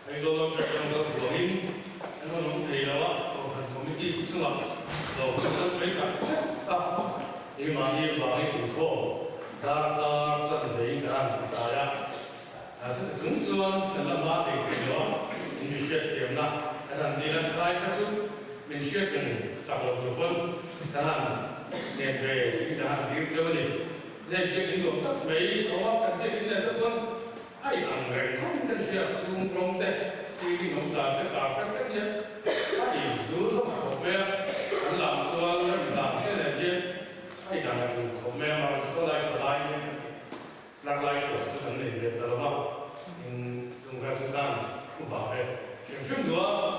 hay do lo trong các của mình nó cũng thì đó có một cái chung là đầu cái thấy cả tập thì mà đi vào cái cuộc khổ ta chân thấy cả ta ya chúng chuan là mà thì cái đó mình sẽ tìm ra thành đi là khai cái chút mình sẽ tìm sản lượng của quân thành nên về cái hàng đi chơi đi nên cái điều tất mấy đó cái này tất quân ai làm người không cần sẽ xuống trong đây thì chúng ta tất cả các trách nhiệm ai giữ nó của mẹ anh làm cho anh làm cái này chứ ai làm của mẹ mà có lại trở lại năng lại của sự vấn đề việc đó mà chúng ta không bảo vệ kiểm soát nữa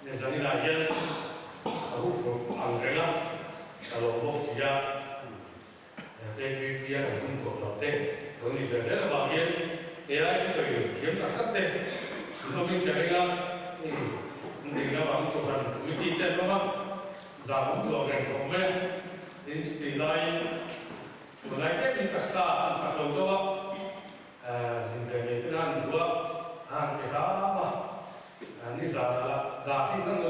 để cho nên là dân hút của hàng cái đó là lộ bộ chỉ ra cái kia là không thuộc đầu tiên đối với việc rất là bảo hiểm thì ai cũng phải kiếm cả cấp tên không biết cái đó thì nó bằng thuộc phần uy tín tên đúng không giảm cũng thuộc ngành công nghệ thì lại một lại phép những các xã sản đầu đó những cái này cái nào nữa hàng cái đó mà như giờ là giá thì nó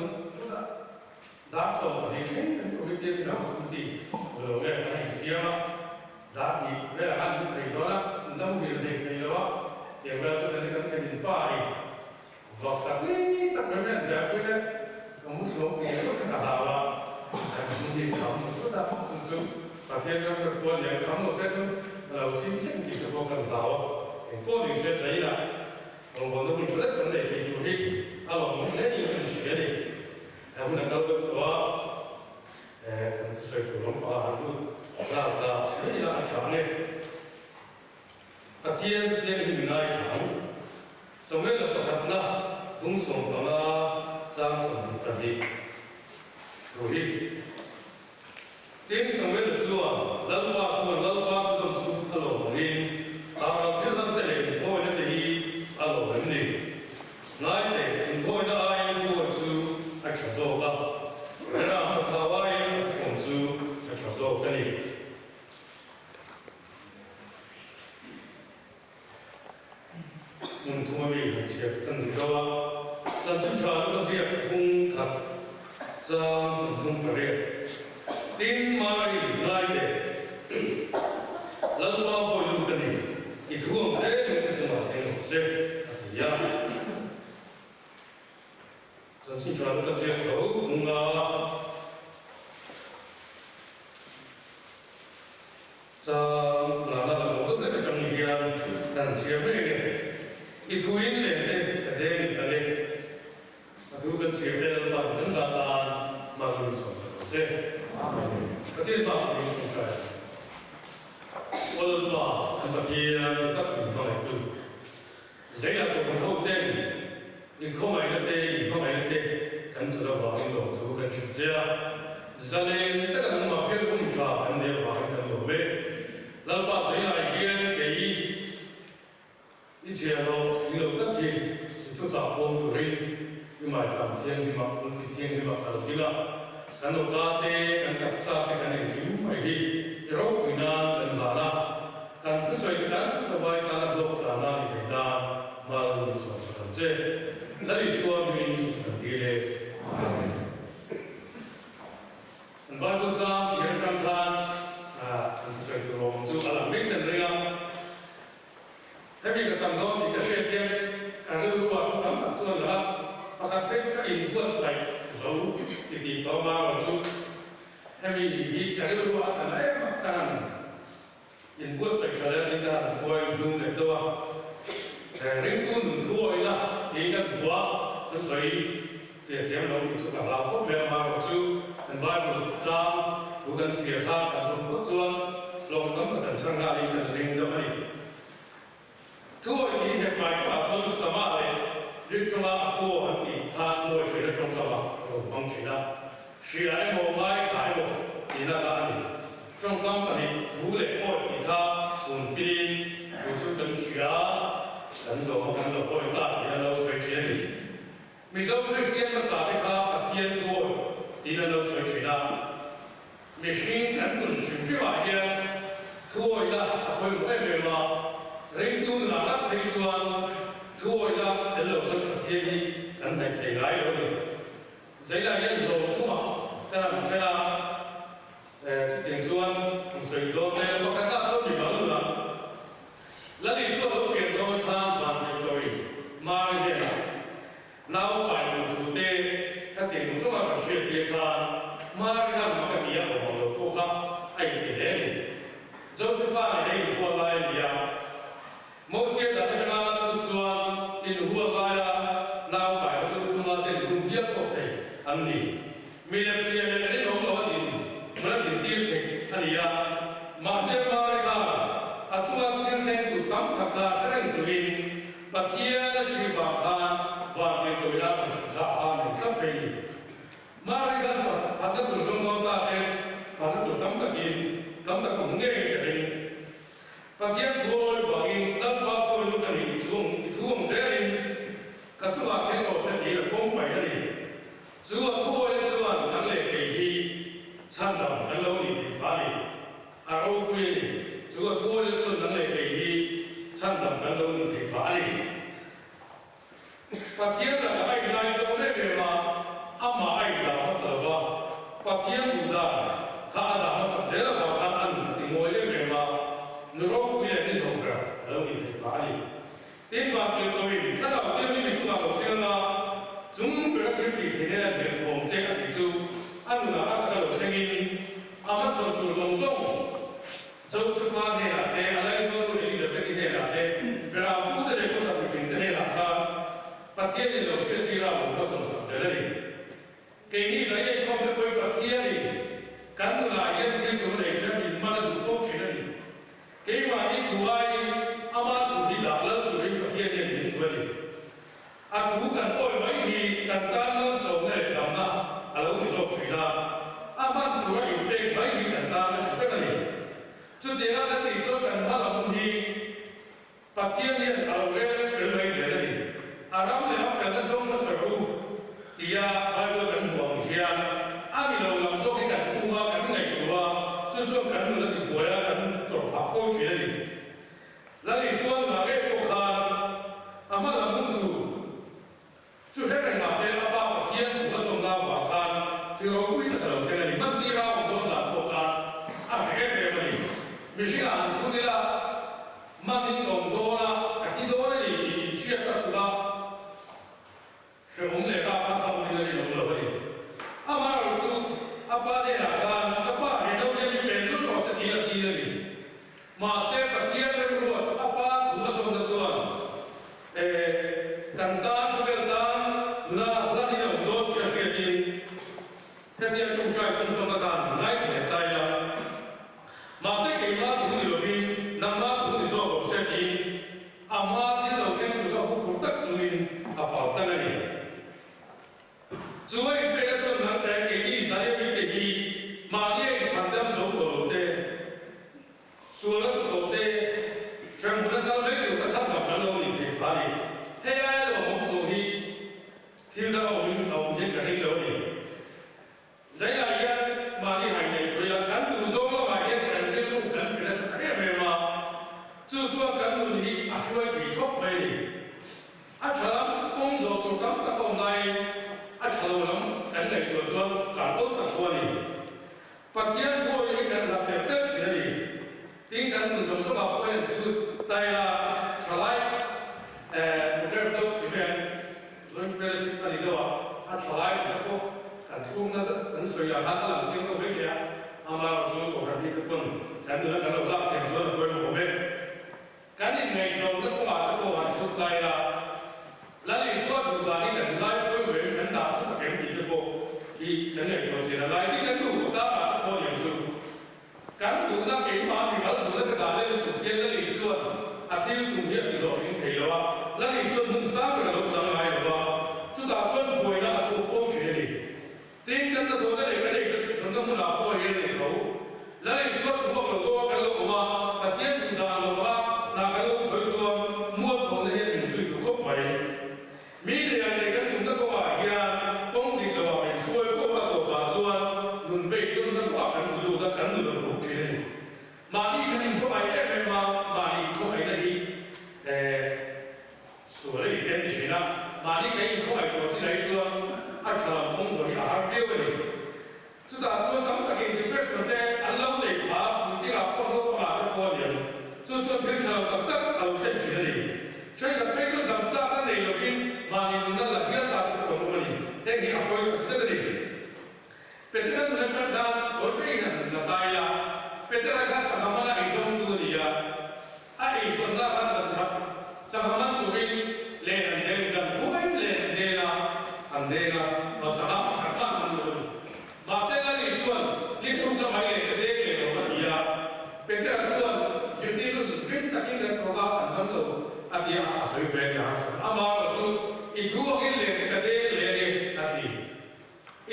giá số thì chính cái uy tín nào cũng gì rồi về cái hành xia mà giá thì đây là ăn cái thầy đó là năm nghìn thầy đó thì bây giờ sẽ đi xem những bài vọc sáng đi tập cái này đẹp cái đấy có một số cái rất là hào là những gì khám rất là chung và thêm các cơ quan nhận khám một cái chung là chính sách thì cơ quan cần tạo có điều sẽ thấy là còn nó cũng rất vấn đề thì chủ đi à mà muốn sẽ nhiều cái chuyện này hôm nay đâu được đó cần phải thử lòng vào hàng luôn là thế là chẳng này thiên thì mình nói chẳng xong rồi là có thật là đúng xong đó là giang phần thật đi rồi đi tiếng xong rồi là chua lần qua tụi chúng alo đi tao thiết lập cái này thôi nó đi alo đến đi nói để thôi nó ai thôi chú ai chọn做吧然后他外公主ai chọn做cái này thông minh là chỉ cần đó trong chính trị nó sẽ không thật trong thông thường tin mai lại để lần qua hội lưu cái này thì thường thế mình cũng không thể sẽ ya trong chính trị nó sẽ có cũng là trong là một cái trong những cái đàn chia với này cái thứ in lên đây cái này thứ cần chia đây là bằng những giá ta mà mình sẽ cái thứ mà mình phải ôn vào cái thì các mình phải từ vậy là cũng không tên nhưng không phải là tên cần sự vào những đồ thứ cần chuyển ra cho nên tất cả những mà biết cũng cho cần đều vào những đồ về là bảo thấy là cái一切都停留在地，就找工作人，你买涨天你嘛，你天你嘛，搞定了。然后家的跟大家的跟你有买的，然后回来跟哪啦，跟这所以跟这外干了落下那里的那，嘛你说是这，那你说民主本地的，把这张钱看看所以说我们就把它没等这样。thế vì cái trong đó thì cái xe tiêm cái qua chúng ta tập trung là và các cái in của sạch dấu thì có ba và chút thế vì cái qua thằng ấy mà càng in của sạch là nên là phơi luôn để tôi riêng tôi mình thua là thì cái quả nó sấy thì tiêm nó bị chút là có vẻ mà và chút mình bay một trang thu gần xìa khác cả trong quốc chuan lòng cấm cả tận sang ra đi gần riêng đó này thôi thì hiện tại các bạn trong sớm này riêng trong là cô anh thì tha thôi phải là trong các bạn rồi không chỉ là chỉ là một mai thái một thì là cái này trong các bạn thú lệ ôi thì tha xuân phi một số cần chỉ là cần rồi không cần được ôi ta thì là lâu phải chiến đi mình giống như thiên mà sao thì tha thiên thôi thì là lâu phải chiến là mình xin cần mình xin phi vào here thôi là ôi cái về mà riêng tôi là thấy chuan thua là đến lâu sau thiên đi lần này thì lái rồi đấy là những đồ thua cái là mình sẽ là tiền chuan rồi đồ này có cái tác dụng gì đó nữa là đi xuống đó tiền đôi tham vàng tiền đôi mà như thế nào phải một chủ đề các tiền chúng ta phải chuyển tiền tham mà cái mà cái tiền của họ đồ khác ai tiền đấy dẫu chúng ta này đi qua lại đi à mỗi xe đã thấy là chuan đi qua lại là nào phải cho chúng ta tiền dùng biết có thể anh đi mình làm xe này cái giống đó thì mình là tiền tiêu thì anh đi à mà xe mà cái à chúng ta thiên sinh tụ tâm thật là cái này chủ in và thiên thì vào than và cái rồi là mình sẽ ra mình chấp hành mà cái đó thật là tụ dùng nó ta sẽ thật là tụ tâm thật in tâm thật cũng nghe cái này và thiên thôi và in tâm bao tôi lúc này chuông dễ in các chúng ta sẽ có sẽ chỉ là công bài này chú thôi chú năng lực cái gì tham đồng năng lực thì phải à ô quy chú thôi chú năng lực cái gì tham đồng năng lực thì phải và thiên là ai lại cho nên về mà mà ai là nó sợ và thiên cũng là khá là nó sợ là vào khá ăn thì ngồi lên về mà nó quy là đi thùng ra năng lực thì phải tin vào cái tôi chắc là thiên mình chúng ta có xem là chúng tôi thiên thì thế này làผมเช็คอันที่จูอันนั้นก็เราเช็คอินอามาชนตัวลงตรงจูทุกวันเนี่ยแต่อะไรก็ตัวเองจะเป็นที่เนี่ยแต่เวลาพูดอะไรก็จะเป็นที่เนี่ยค่ะประเทศเราเชื่อที่เราก็สงสัยจะได้เกี่ยนี้จะยังคงเป็นประเทศนี้การดูแลยังที่ตัวเองจะมีมันดูโฟกัสได้เกี่ยว่าที่ตัวไอ้อามาถูกที่ด่าแล้วตัวเองประเทศนี้ถึงตัวนี้อาถูกกันโอ้ยไม่ดีกันตามนั้นส่งให้ดำน้ำเราไม่ชอบชีนะอามันถูกอยู่เองไม่ดีกันตามนั้นชุดกันนี่จุดเดียวกันที่ชอบกันถ้าเราไม่ดีประเทศนี้เราเองเป็นไม่เจ๋งเลยอาเราเนี่ยกันจะส่งมาสู่ที่อาไปดูกันหวังเฮียนอามีเราลำส่งให้กันกู้มากันไงตัวจุดชอบกันนู่นที่บัวกันตัวพักโฟกัสเลยแล้วอีกส่วนมาเก็บพวกเขาอามันเราไม่ดู就这个嘛，这个把天土的中间瓦看，这个规则了，这个你们地方我都是不看，啊，这个没问题。没事啊，处理了，慢点弄多了，挺多的你学得多了，是我们那个他们那里弄了不的。啊，马上就啊，把这个看，啊，把这个东西变成老是提了的，马上把天的路啊，把土的中间做，简单不简单？那你用多点时间，这些种菜种什么干？来起来待着，马上给妈土里边，那妈土里做好些地，阿妈这种先做个户口的主人，阿保在那里。所以别的做能带给你啥也没得意，马里产量做够的，说了够的，全部的到那就个产量能够你提哪里？黑暗的我们所以。听到我们个很有理，这样一马里海内对了，干土中了嘛，也干的路干别的是这边嘛，就说干土里啊，说提高没的，啊，成工作都刚刚过来，啊，成了干的就说干不得过的，把天托一个他别得起来的，顶干土中嘛，不能出带了出来，我这都这边。所以说是那里头啊，他出来以后，很粗那个很水啊，他那两千多块钱，阿妈说我还没得分，但是那个老大挺说的归我们，赶紧没说那个话，那个话出来了，那你说土大你人来归为人打出给你这个，你人家有钱来，你跟路大把是多年出，赶土那给妈你老土那个大那个土天那里说，啊听土也比较平提了啊，那你说那三个人都上来了吧？打专会那是工学的，顶跟着头那里个那个从那么拿过来里头，那你说土很多个路嘛，把天土大路啊，那个路推说摸头那些饮水土个坏，米的那个土那个话呀，工地个话，说过把头发说，准备都那话很土路的很土的工学的，马里肯定不买那边嘛，马里不买那里， mà đi cái không phải của cái này chưa ai chờ công rồi à biết rồi chúng ta cho tấm cái hình thức vấn đề anh lâu để mà khi gặp con nó mà nó qua điểm cho thiên chờ tập tất ở trên chỉ này cho nên cái chỗ làm ra cái này đầu tiên mà mình nó là hiện tại của mình thế thì học tôi rất là đi bây giờ nó đang ở đây là tại là bây giờ cái sản phẩm là hình dung tôi thì ai hình dung ra cái sản phẩm của mình lên lên dần cuối lên lên là anh đây là nó sản phẩm các bạn mình mà thế là lý xuân cho mấy cái đấy để nó gì bây giờ xuân chuyện gì cũng biết là những cái thao tác sản phẩm rồi thì sử về nhà mà nó xuân ít thua cái lên cái đấy lên thì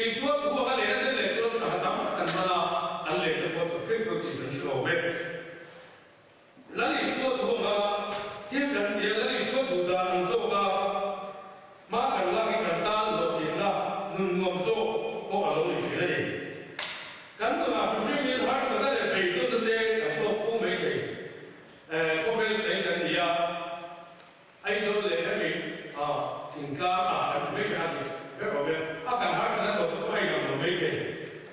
ít thua thua cái lên đấy lên cho sản phẩm thành mà anh lên được một chút cái chỉ cần sửa về là lý xuân thua mà thiên thần thì là lý xuân thua ra anh số cả mà cần là cái cần ta lộ thiên là ngầm số có ở đâu để xử lý cái là chúng tôi nghĩ là sẽ là bị tôi tin đấy là tôi không mấy gì có bên trên là thì ai cho lấy cái gì thiên ca mấy cái gì cái bảo vệ cần hát sẽ là tôi phải làm mấy cái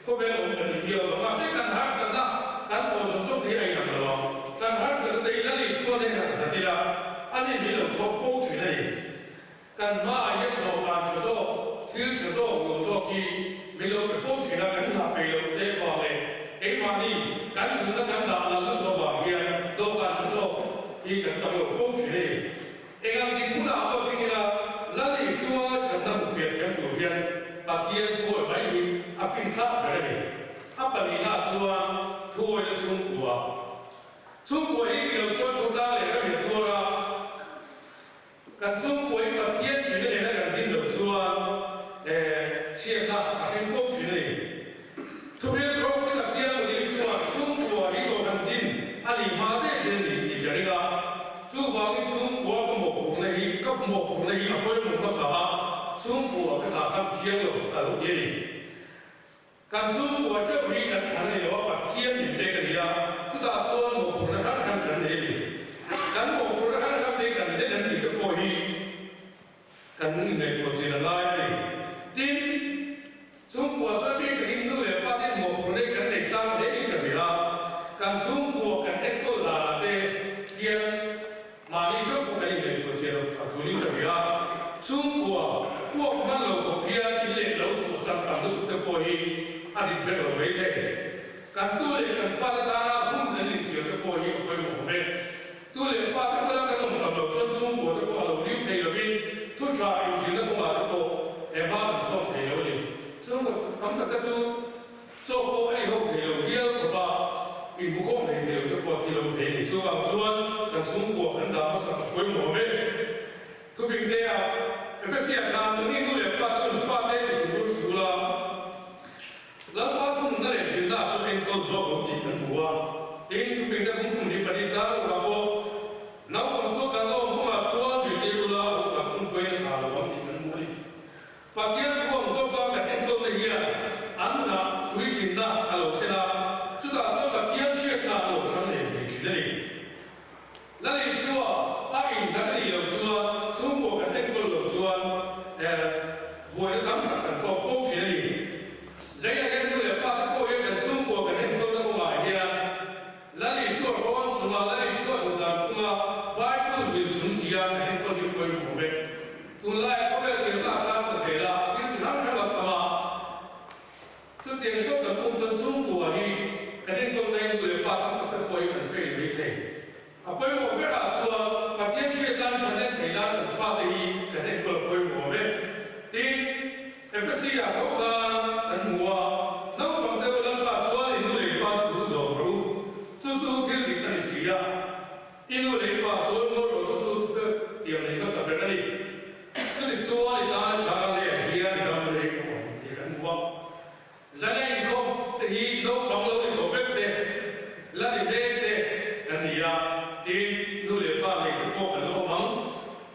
có bên ông cần nhiều mà sẽ cần hát sẽ là cần tôi dùng chút thì ai làm được cần hát sẽ là thì là lý số này là thì là anh ấy bị làm错误处理cần mà ai做干制作其实制作有做比没有被风取了更大被有这方面给嘛你干制的更大了很多方面都干制作一个稍有风取的这个你不拿到这个那你说真的不别天不偏把天托为一非常的本来那说托为中国中国一个说国家两个很多了跟中国一个天举的那个定的说现在先过去的，特别是我们的第二个说，中国一个肯定，阿里马的人的这个，中国跟中国跟莫同的一个莫同的一个不是莫啥，中国跟他们偏了很点的，跟中国这边人谈的要把天明这个呀，知道说莫同的很人的，跟莫同的很人的人的过去，跟美国这个来的。tin Trung Quốc tôi biết cái người để phát triển một vấn đề cái này sang để cái gì là càng Trung Quốc cái này có là để kia mà đi trước của cái này của chế độ chủ lý cái gì là Trung Quốc quốc mà lâu của kia đi lên lâu số sang càng lúc tới coi anh đi về rồi mấy thế càng tôi để càng phát ra không nên đi sửa cái coi coi một bên tôi để phát cái là cái dòng càng lâu cho Trung Quốc cái coi lâu đi thấy rồi đi tôi try thì nó cũng là cái cô em ba mình xong thì lâu đi chúng tôi cảm thấy cái cho cô ấy học thì lâu kia của bà in bút không thì lâu cái thì lâu thì chưa vào chuan đang Trung Quốc vẫn đã bắt đầu quay mùa bên tôi vì thế phải xem là những người đẹp ba tôi phát đây thì chúng tôi chú là lần ba thùng này thì ra cho em có do một tí cần mua đến tôi vì thế cũng không đi phải đi ra là cô nào còn số càng lâu cũng là chúa chỉ đi là cũng quên thả là một tí cần mua đi và kia thua một số con cái thành công này kia anh là quý tiền da hello thế là chúng ta nói là thiên chuyện là một trong những cái chuyện này là lý do ai đã đi đầu chúa Trung Quốc cái thành công đầu chúa vừa được cảm nhận có câu chuyện này vậy là cái người là ba cái cái Trung Quốc cái thành công nó không phải kia là lý do con chúng là lý do chúng ta chúng là bài cứ bị chúng si cái thành công đi quay một bên tương lai có thể chúng ta làm có thể là cái chuyện đó là mà trước tiên có cần công dân Trung Quốc thì cái thành công này người ba cũng có thể quay một bên như thế quay một bên là xưa và thiên chuyện đang trở nên thể là được ba thì cái thành công quay một bên thì FSC là có cần mua nếu còn theo lần ba xưa thì người ba chủ rồi chú thiên định là gì à in người ba chủ rồi chú tiền này có sắp đến đây这里做的当然常常的，依然的当然的，也很多。人家以后这一都帮了的都别的，那里别的，人家呀，的努力把那个过很多忙，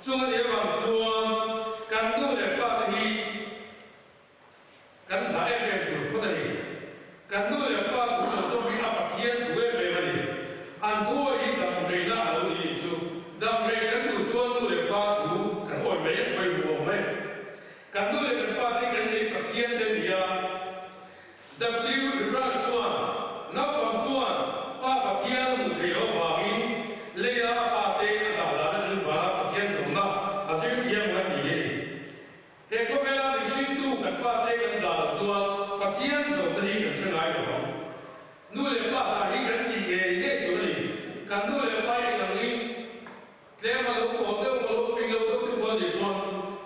做的往做，干努力把的，天走的一个是哪一种？努力把他一个人给那种里，干努力把一个人，这样嘛，我非要都是我的光，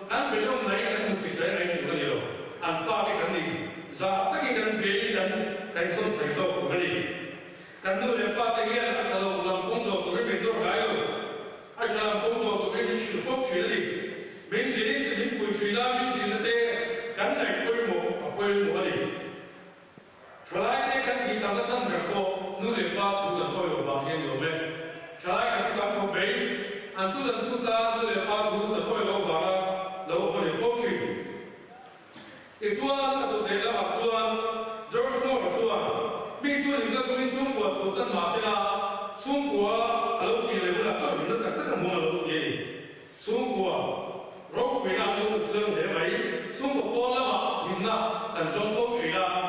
干别人哪一个人去谁来做的了？按把的人的，咋这个人别人该做谁做不可以？干努力把这个人，他说我们工作不是别做来了，而且工作不是你是否去的，没事的你回去了，没事的干来规模的。出来的跟提当个成人过，努力把土人都有方言有没？出来跟提当个背，按土人出家，努力把土人都有方了，然后我们过去。一做那都得了嘛，做就是我做，没做你那从中国出生嘛是啦，中国还有别的啦，做别的那个么了别的，中国如果回到我们这认为，中国过了嘛，赢了，但中国去了。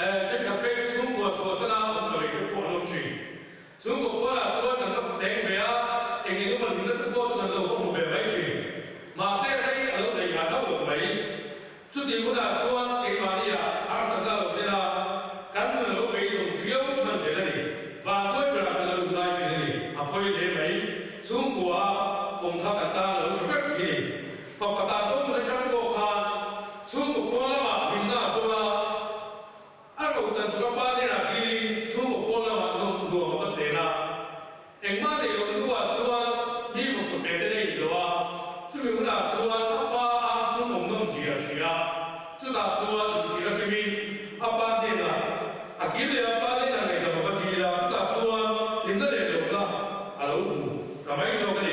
这个被中国说是呢，我们一个过路去。中国过了，说能够整回啊，因为我们那个过程能够我们回去。马赛克而对亚洲文明，这里我呢说给马利亚20个这个，咱们都为用主要问题那里，反对不了这个来去那里，啊，可以认为中国啊，我们他简单了，是不是的？把大多数的中国看，中国过了嘛，平那说嘛。这个巴黎啊，第中国过了嘛，弄个这啦。马里有路啊，说美国出别的那个啊，这个那说把中国弄起了去啊，这那说起了什么？巴黎啦，今年巴黎那个么地啦，这那说听得来了啦，干嘛要个哩？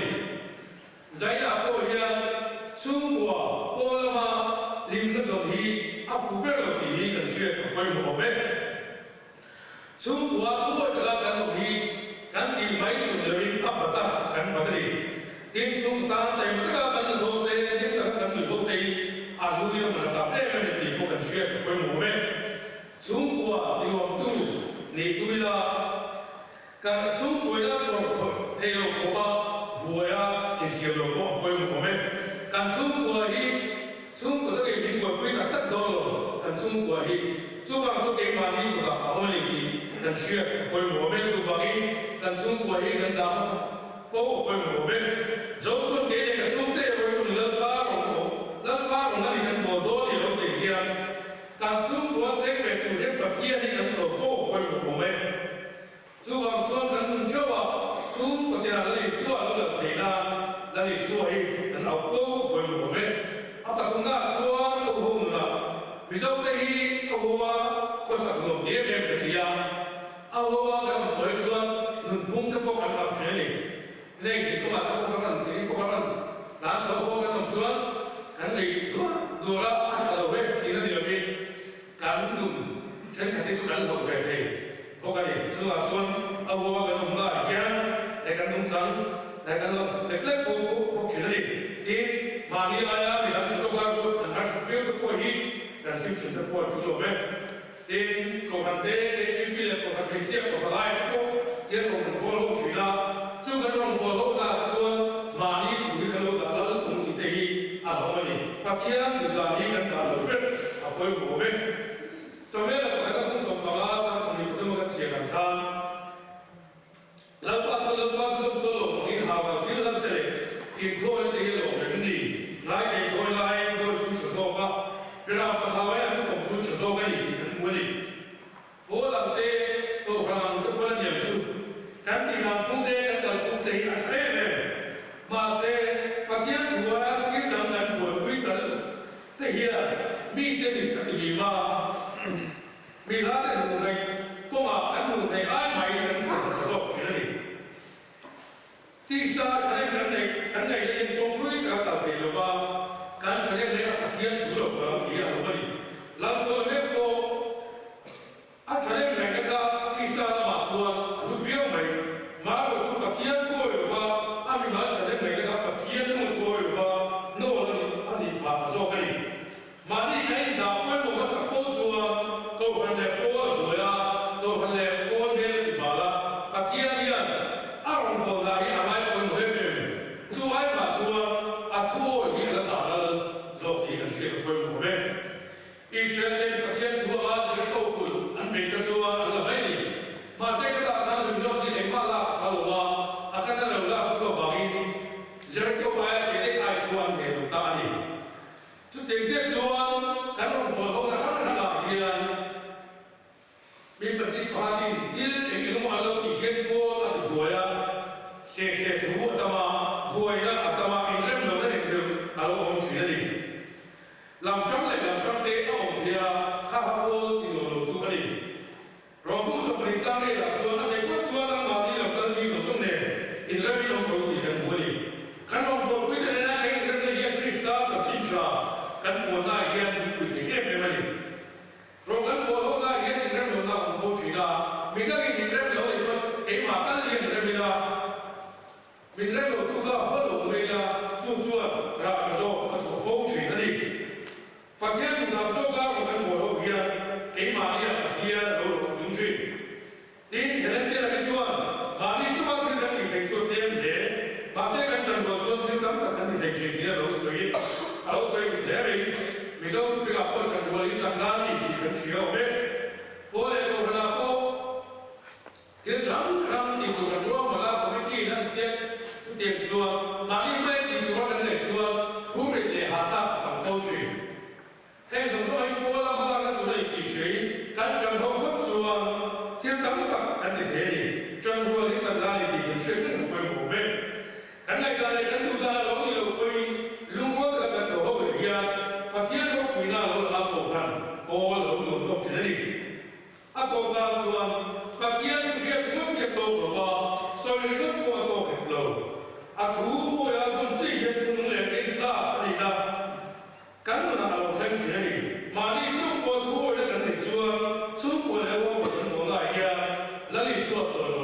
在那过呀，中国过了嘛，领个手提，湖北了第一个学会么呗？中国做这个干农业，干地买种的人阿不大干不得哩。听中当在这个干农的，听这个干农的，阿路有么大那个的地方跟学会么呗？中国的王都，你对了，干中国的做他有可把不呀，也是有个会么呗？干中国这个民国规则得到了，干中国中国做给马里的阿姆里的。但学会我们中国人，但中国人跟他们说会我们，就算给那个兄弟为什么人巴龙那里面多多的有这样，但中国这边有些不贴那个说会我们，就往说跟就往中国的那里说了对啦，那里说然后会我们，阿不从那说都红了，比较这一个话，或者我这边不一样。阿罗啊，咱们可以说，农的不干了全里，那些不干的不干，你不干，咱说不干农村，咱里多了，俺说的会，你那里边干农，全开始做干农会的，不干的，说村，阿罗干农那一样，来干农村，来干农，来不去那里，你马里来呀，你咱去做干部，还是不要过去，但是现在过去了呗。đến cổ phần thế chuyên viên cổ phần thành chiếc cổ phần hai cũng tiến cổ phần cổ lô chỉ là chưa cái đồng cổ lô là cho mà đi chủ cái lô là nó cũng chỉ để à không phải phát hiện được là đi gần cả lô biết à quay cổ biết sau đó là cái nó cũng sống vào là sang phòng nghiệp tôi mới chia làm than lần ba cho lô đi học vào phía lần thế tìm thôi thì lô cái gì lại thì thôi chú sửa số ba cái nào mà thao ấy là chú cũng chú sửa số cái gì bố làm tê tôi làm tôi có nhiều chút cái gì làm công ty cái đầu công ty là thế này mà sẽ phát triển thủ á thiết lập làm của quý tấn thế hiện mi cái gì mà mi ra cái đường này có mà cái đường này ai mày cái rồi cái này thì sao cái này liên công quý cả tập thể rồi mà cái này là phát triển thủ được vào ý là không phải làm sao để cô anh thấy này cái khi sao mà chuan lúc biểu mày mà của chúng ta thiên thôi và anh mình nói thấy này cái thiên thôi và nó là anh đi phá rồi cái mà đi cái nào quên một cái cô chuan tôi phải để cô rồi là tôi phải để cô nên thì bảo là cái thiên nhiên anh không còn là cái ai quên một cái mình chú ai mà chuan à thôi thì là đã rồi thì anh sẽ quên một cái ý chuyện này cái thiên thôi mình cái chùa là mấy gì mà thế cái là nó đừng nói gì em mà là akan ada lah kau bagi jangan kau bayar kita ai tuan ni tak ni tu tiap cuan kan orang boleh nak ada hilang mesti pagi til ekor malam ni hian ko atau goya se tu atama goya atama ingram mana ni tu kalau orang sini ni lam chang te orang dia hahapo ti lo tu ni Robu seperti cari lah cuan ada ko cuan lah mati lah kan ni sosok ni Indra bilang kau tidak boleh. Kan orang tua kita ni nak Indra ni yang Krista tercinta, kan orang nak yang kita ni memang. Orang orang nak yang Indra ni nak kau cinta. Mereka ni Indra ni orang itu makan yang Indra bila. Indra tu tu dah hello bila cuan rasa tu kau cinta ni. Pakai tu nak tu kan orang orang dia makan yang dia orang tunjuk. Tin heran dia lagi cuan. Mari cuba kita ni cuan dia ni. Pasal kan jangan cuan kita tak kan ni dia lalu segi. Kalau segi dia ni, misal kita apa jangan boleh jangan ni kan siapa be. Boleh kau kenapa? Dia jangan itu kan dua malah komiti nanti dia cuan. Mari mai itu kan ni cuan. Khusus dia hasil sampai cuan. Tapi contoh ini bola malah kan tu ni segi. Kan jangan kau cuan. Dia tak kan dia Jangan boleh cakap lagi, saya kan bukan mobil. Karena kalau kita tu dah lalu lalu lungo kita tu apa dia, pasien tu kita lalu apa kan, lalu untuk jadi. Atau kan tuan, pasien tu siapa tu siapa tu berapa, soalnya tu buat tu kalau. Atau boleh tu siapa tu lagi tak ada. Kan mana lalu saya jadi, mari tu buat tu orang kan tuan, tu boleh orang boleh ya, lalu suatu